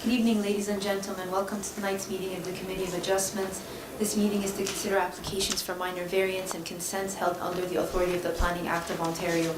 Good evening, ladies and gentlemen. Welcome to tonight's meeting of the Committee of Adjustments. This meeting is to consider applications for minor variance and consents held under the authority of the Planning Act of Ontario.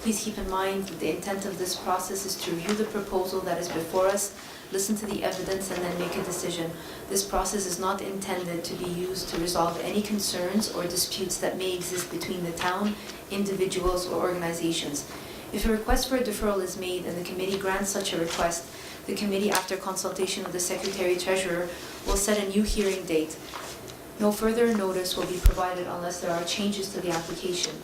Please keep in mind that the intent of this process is to review the proposal that is before us, listen to the evidence, and then make a decision. This process is not intended to be used to resolve any concerns or disputes that may exist between the town, individuals, or organizations. If a request for a deferral is made and the committee grants such a request, the committee, after consultation with the Secretary-Treasurer, will set a new hearing date. No further notice will be provided unless there are changes to the application.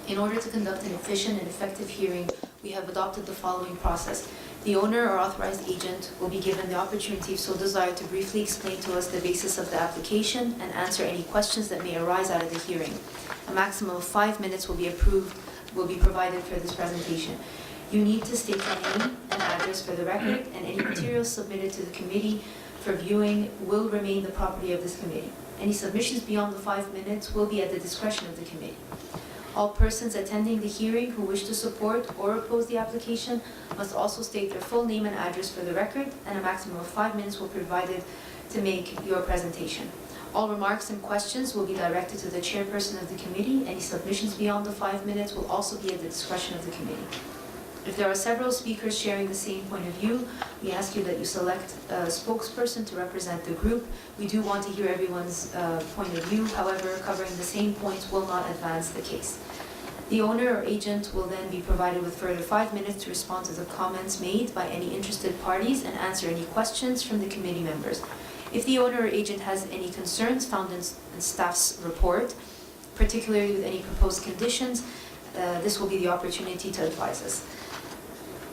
In order to conduct an efficient and effective hearing, we have adopted the following process. The owner or authorized agent will be given the opportunity, if so desired, to briefly explain to us the basis of the application and answer any questions that may arise out of the hearing. A maximum of 5 minutes will be provided for this presentation. You need to state your name and address for the record, and any materials submitted to the committee for viewing will remain the property of this committee. Any submissions beyond the 5 minutes will be at the discretion of the committee. All persons attending the hearing who wish to support or oppose the application must also state their full name and address for the record, and a maximum of 5 minutes will be provided to make your presentation. All remarks and questions will be directed to the chairperson of the committee. Any submissions beyond the 5 minutes will also be at the discretion of the committee. If there are several speakers sharing the same point of view, we ask you that you select a spokesperson to represent the group. We do want to hear everyone's point of view. However, covering the same points will not advance the case. The owner or agent will then be provided with further 5 minutes to respond to the comments made by any interested parties and answer any questions from the committee members. If the owner or agent has any concerns found in staff's report, particularly with any proposed conditions, this will be the opportunity to advise us.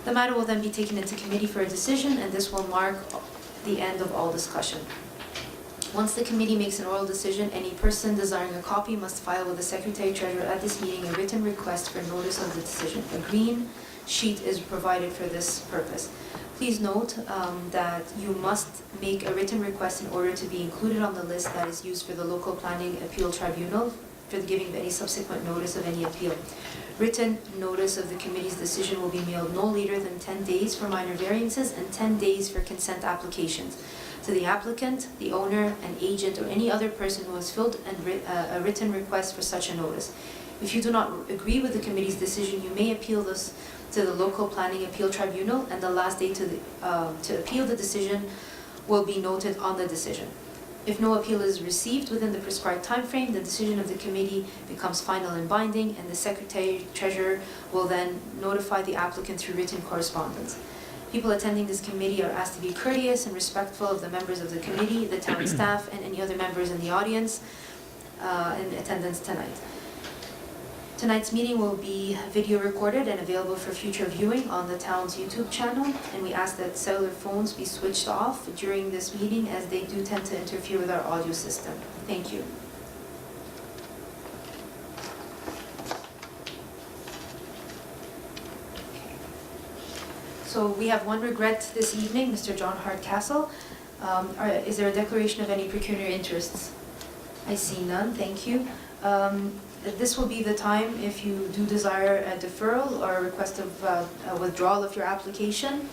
The matter will then be taken into committee for a decision, and this will mark the end of all discussion. Once the committee makes an oral decision, any person desiring a copy must file with the Secretary-Treasurer at this meeting a written request for notice of the decision. A green sheet is provided for this purpose. Please note that you must make a written request in order to be included on the list that is used for the Local Planning Appeal Tribunal for the giving of any subsequent notice of any appeal. Written notice of the committee's decision will be mailed no later than 10 days for minor variances and 10 days for consent applications to the applicant, the owner, an agent, or any other person who has filled a written request for such a notice. If you do not agree with the committee's decision, you may appeal this to the Local Planning Appeal Tribunal, and the last day to appeal the decision will be noted on the decision. If no appeal is received within the prescribed time frame, the decision of the committee becomes final and binding, and the Secretary-Treasurer will then notify the applicant through written correspondence. People attending this committee are asked to be courteous and respectful of the members of the committee, the town staff, and any other members in the audience in attendance tonight. Tonight's meeting will be video recorded and available for future viewing on the town's YouTube channel, and we ask that cellular phones be switched off during this meeting as they do tend to interfere with our audio system. Thank you. So we have one regret this evening, Mr. John Hardcastle. Is there a declaration of any pecuniary interests? I see none, thank you. This will be the time if you do desire a deferral or a request of a withdrawal of your application.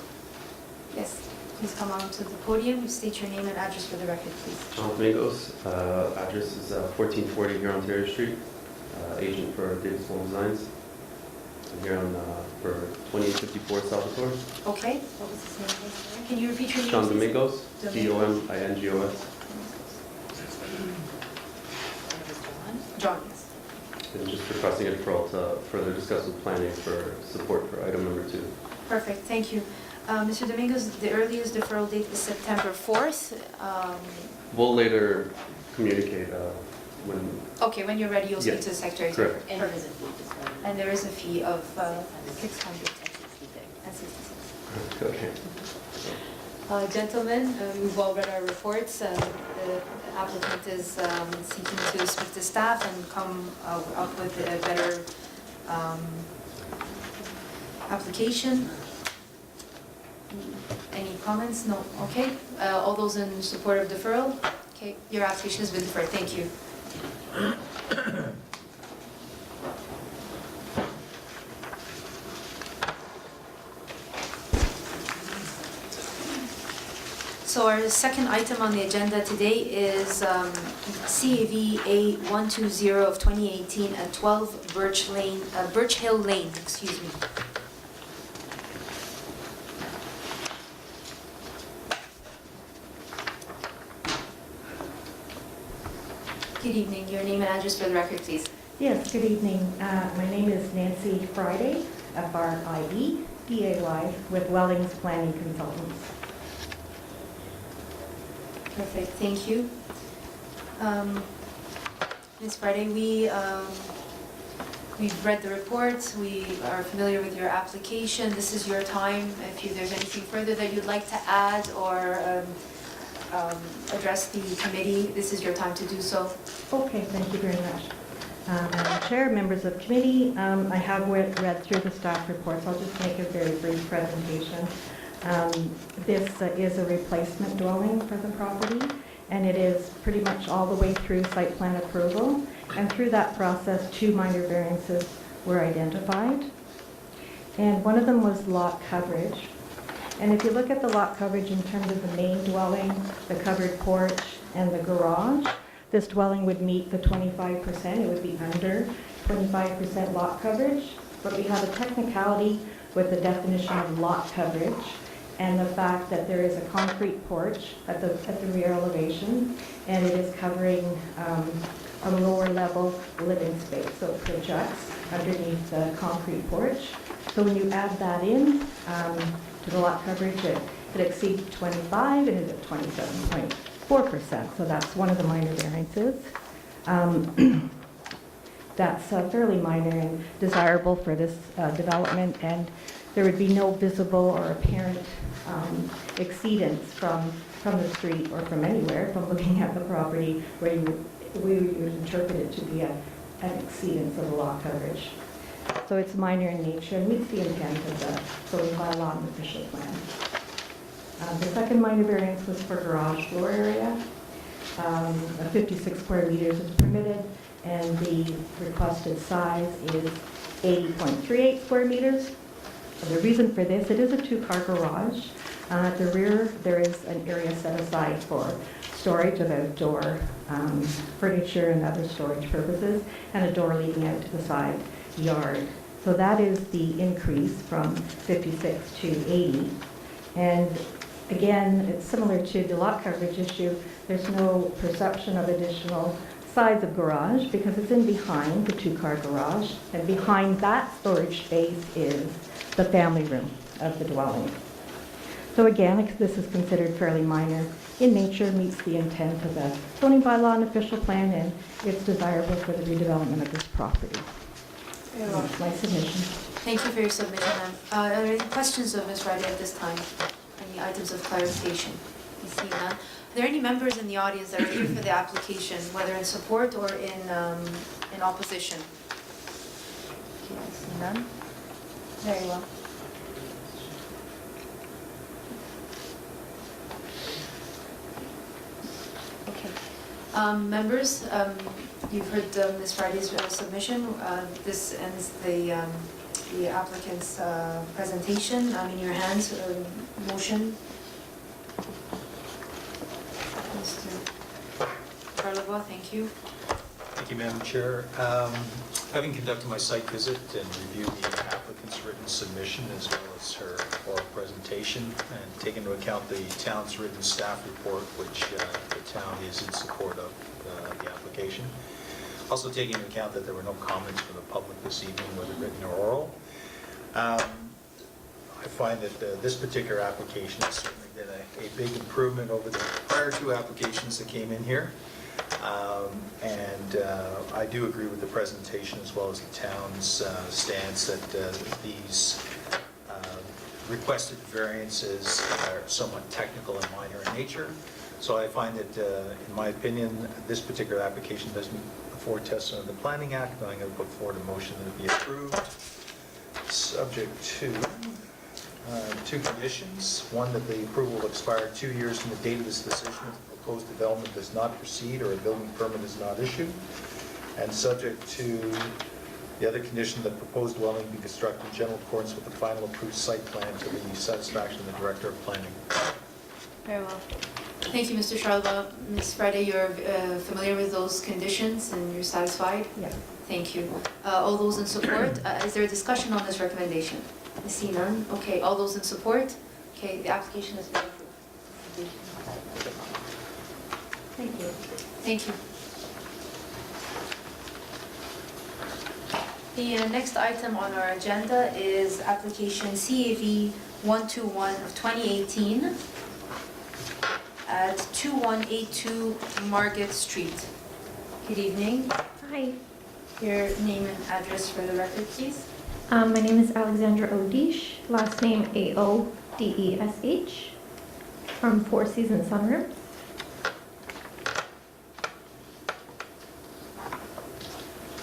Yes, please come on to the podium. State your name and address for the record, please. John Domingos, address is 1440 here on Ontario Street, agent for Davis Home Designs. I'm here on for 2854 Salvatore. Okay, what was his name? Can you repeat your name? John Domingos, Domingos. John, yes. And just requesting a deferral to further discuss with planning for support for item number 2. Perfect, thank you. Mr. Domingos, the earliest deferral date is September 4th. We'll later communicate when... Okay, when you're ready, you'll speak to the Secretary. Correct. And there is a fee as well. And there is a fee of 666. Okay. Gentlemen, we've all read our reports. The applicant is seeking to speak to staff and come up with a better application. Any comments? No? Okay. All those in support of deferral? Okay. Your application has been deferred. Thank you. So our second item on the agenda today is CAV A120 of 2018 at 12 Birch Hill Lane, excuse me. Good evening. Your name and address for the record, please. Yes, good evening. My name is Nancy Friday, F-R-I-E-D-A-Y, with Wellings Planning Consultants. Perfect, thank you. Ms. Friday, we've read the report, we are familiar with your application. This is your time. If there's anything further that you'd like to add or address the committee, this is your time to do so. Okay, thank you very much. Madam Chair, members of committee, I have read through the staff report, so I'll just make a very brief presentation. This is a replacement dwelling for the property, and it is pretty much all the way through site plan approval. And through that process, 2 minor variances were identified. And one of them was lot coverage. And if you look at the lot coverage in terms of the main dwelling, the covered porch, and the garage, this dwelling would meet the 25%. It would be under 25% lot coverage. But we have a technicality with the definition of lot coverage and the fact that there is a concrete porch at the rear elevation, and it is covering a lower level living space. So it projects underneath the concrete porch. So when you add that in to the lot coverage, it exceeds 25 and is at 27.4%. So that's one of the minor variances. That's fairly minor and desirable for this development, and there would be no visible or apparent exceedance from the street or from anywhere from looking at the property where we would interpret it to be an exceedance of the lot coverage. So it's minor in nature and meets the intent of the zoning bylaw and official plan. The second minor variance was for garage floor area. 56 square meters is permitted, and the requested size is 80.38 square meters. The reason for this, it is a 2-car garage. At the rear, there is an area set aside for storage of outdoor furniture and other storage purposes, and a door leading out to the side yard. So that is the increase from 56 to 80. And again, it's similar to the lot coverage issue. There's no perception of additional size of garage because it's in behind the 2-car garage, and behind that storage space is the family room of the dwelling. So again, this is considered fairly minor in nature, meets the intent of the zoning bylaw and official plan, and it's desirable for the redevelopment of this property. That's my submission. Thank you for your submission, ma'am. Are there any questions of Ms. Friday at this time? Any items of clarification? You see none. Are there any members in the audience that are here for the application, whether in support or in opposition? Okay, I see none. Very well. Okay. Members, you've heard Ms. Friday's submission. This ends the applicant's presentation. In your hands, motion. Mr. Charlebois, thank you. Thank you, Madam Chair. Having conducted my site visit and reviewed the applicant's written submission as well as her oral presentation, and taken into account the town's written staff report, which the town is in support of the application. Also taking into account that there were no comments from the public this evening, whether written or oral. I find that this particular application has certainly been a big improvement over the prior 2 applications that came in here. I do agree with the presentation as well as the town's stance that these requested variances are somewhat technical and minor in nature. So I find that, in my opinion, this particular application does meet the 4 tests under the Planning Act, and I'm going to put forward a motion that it be approved, subject to 2 conditions. One, that the approval will expire 2 years from the date of this decision if the proposed development does not proceed or a building permit is not issued. And subject to the other condition, that proposed dwelling be constructed in general accordance with the final approved site plan to the satisfaction of the Director of Planning. Very well. Thank you, Mr. Charlebois. Ms. Friday, you're familiar with those conditions and you're satisfied? Yeah. Thank you. All those in support? Is there a discussion on this recommendation? I see none. Okay, all those in support? Okay, the application has been approved. Thank you. Thank you. The next item on our agenda is application CAV 121 of 2018 at 2182 Margate Street. Good evening. Hi, Your name and address for the record, please. my name is Alexandra Odish, last name Aodesh, from Four Seasons Sunroom.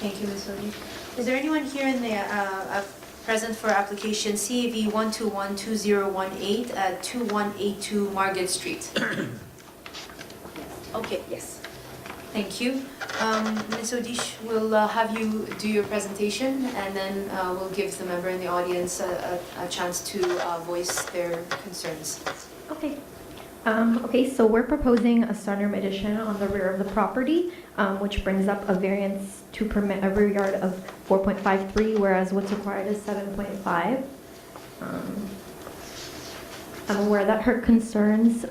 Thank you, Ms. Odi. Is there anyone here in the present for application CAV 1212018 at 2182 Margate Street? Okay, yes. Thank you. Ms. Odish, we'll have you do your presentation, and then we'll give the member in the audience a chance to voice their concerns. Okay. Okay, so we're proposing a sunroom addition on the rear of the property, which brings up a variance to permit a rear yard of 4.53, whereas what's required is 7.5. I'm aware that her concerns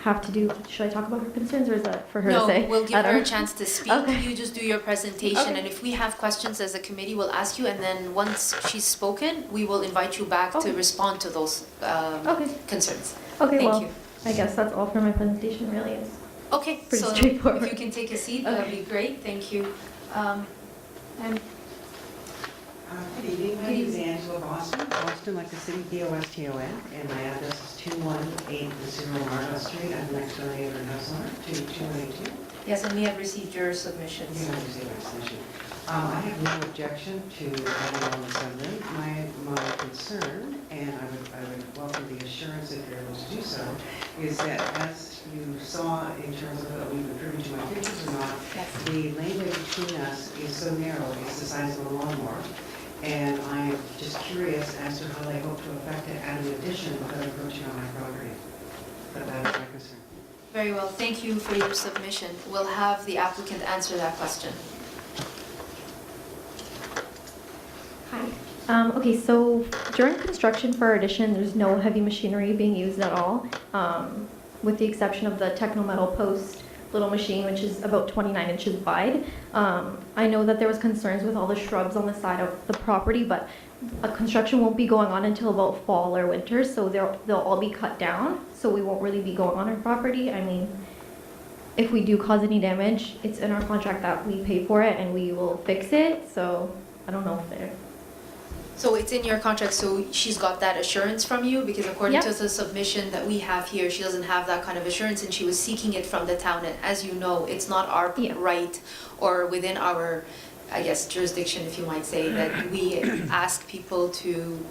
have to do, should I talk about her concerns, or is that for her to say? No, we'll give I don't her a know. chance to speak. Okay. You just do your presentation, Okay. and if we have questions as a committee, we'll ask you, and then once she's spoken, we will invite you back to Okay. respond to those Okay. concerns. Okay, Thank well, you. I guess that's all for my presentation, really. Is. Okay, Pretty so straightforward. if you can take a seat, that would be great. Thank you. And Good evening, my Good name is Angela Boston like the city, B-O-S-T-O-N, and my address is 218 Margaret Street. I'm next door neighbor and house owner to 2182. yes, and we have received your submissions. You understand my position. I have no objection to having on the sunroom. My concern, and I would welcome the assurance if you're able to do so, is that as you saw in terms of whether we've approved to my pictures or not, Yes. the laneway between us is so narrow, it's the size of a lawnmower. And I'm just curious as to how they hope to affect it at an addition without encroaching on my property. But that is my concern. Very well, thank you for your submission. We'll have the applicant answer that question. Hi. Okay, so during construction for our addition, there's no heavy machinery being used at all, with the exception of the Techno Metal Post little machine, which is about 29 inches wide. I know that there was concerns with all the shrubs on the side of the property, but construction won't be going on until about fall or winter, so they'll all be cut down, so we won't really be going on our property. I mean, if we do cause any damage, it's in our contract that we pay for it and we will fix it, so I don't know if they're... So it's in your contract, so she's got that assurance from you? Because according Yep. to the submission that we have here, she doesn't have that kind of assurance, and she was seeking it from the town. And as you know, it's not our Yeah. right or within our, I guess, jurisdiction, if you might say, that we ask people to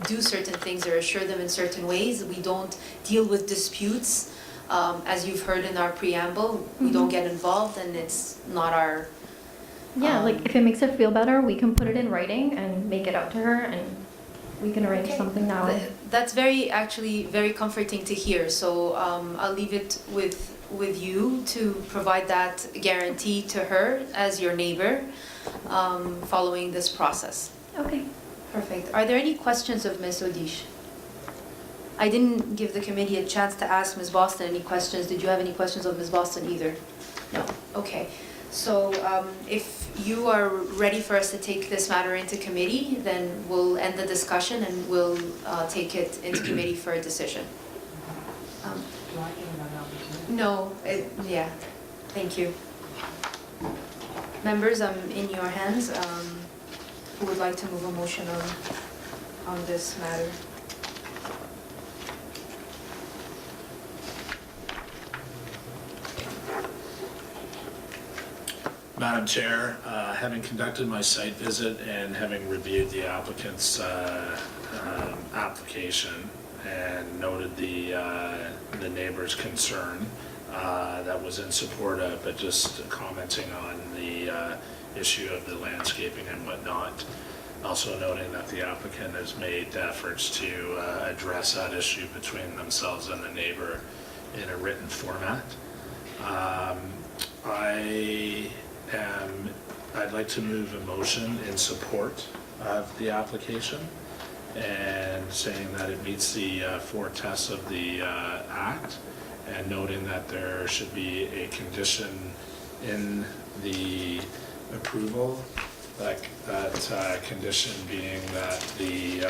do certain things or assure them in certain ways. We don't deal with disputes. As you've heard in our preamble, we don't get involved, and it's not our... Yeah, like if it makes her feel better, we can put it in writing and make it out to her, and we can arrange Okay. something that way. That's actually very comforting to hear. So I'll leave it with you to provide that guarantee to her as your neighbor following this process. Okay. Perfect. Are there any questions of Ms. Odish? I didn't give the committee a chance to ask Ms. Boston any questions. Did you have any questions of Ms. Boston either? No. Okay. So if you are ready for us to take this matter into committee, then we'll end the discussion and we'll take it into committee for a decision. Do I give them an opportunity? No, yeah, thank you. Members, I'm in your hands. Who would like to move a motion on this matter? Madam Chair, having conducted my site visit and having reviewed the applicant's application and noted the neighbor's concern that was in support of, but just commenting on the issue of the landscaping and whatnot, Also noting that the applicant has made efforts to address that issue between themselves and the neighbor in a written format. I'd like to move a motion in support of the application and saying that it meets the 4 tests of the Act, and noting that there should be a condition in the approval, that condition being that the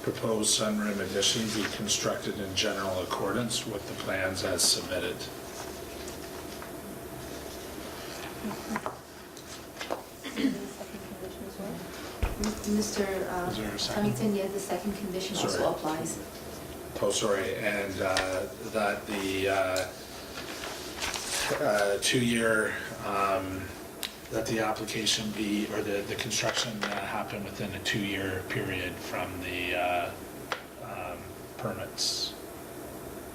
proposed sunroom addition be constructed in general accordance with the plans as submitted. Mr. Is there a second? Flemington, yeah, the second condition also Sorry. applies. Oh, sorry, and that the 2-year, that the application be, or the construction happen within a 2-year period from the permits.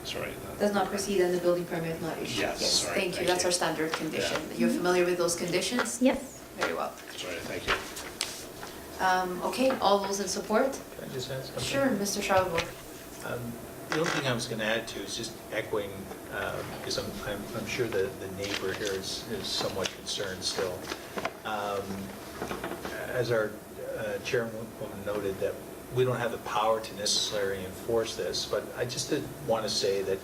Sorry. Does not proceed and the building permit not issued. Yes, sorry, Thank you, thank that's you. our standard condition. Yeah. You're familiar with those conditions? Yes. Very well. Sorry, thank you. Okay, all those in support? Can I just add something? Sure, Mr. Charlebois. The only thing I was going to add to is just echoing, because I'm sure the neighbor here is somewhat concerned still. As our chairwoman noted, that we don't have the power to necessarily enforce this, but I just did want to say that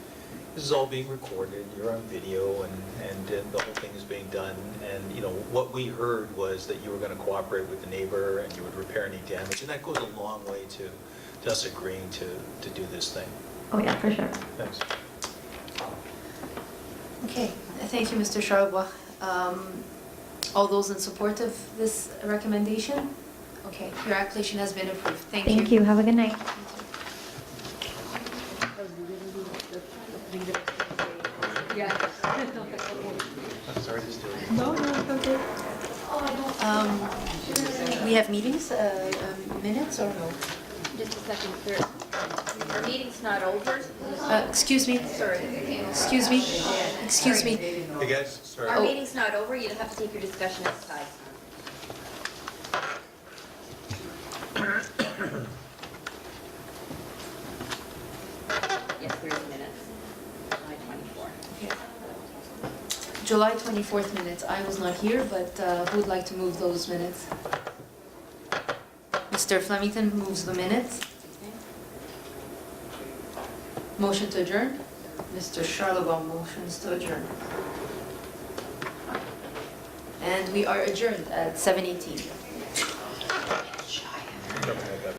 this is all being recorded, you're on video, and the whole thing is being done. And, you know, what we heard was that you were going to cooperate with the neighbor and you would repair any damage, and that goes a long way to us agreeing to do this thing. Oh, yeah, for sure. Thanks. Okay, thank you, Mr. Charlebois. All those in support of this recommendation? Okay, your application has been approved. Thank you. Thank you. Have a good night. Sorry to steal. No, it's okay. We have meetings, minutes or no? Just a second, sir. Our meeting's not over. Excuse me, Sorry. excuse me, excuse me. Hey, guys, sorry. Our meeting's not over. You'll have to take your discussion outside. Yes, there's minutes. July 24. Okay. July 24th minutes. I was not here, but who would like to move those minutes? Mr. Flemington moves the minutes. Motion to adjourn. Mr. Charlebois motions to adjourn. And we are adjourned at 7:18.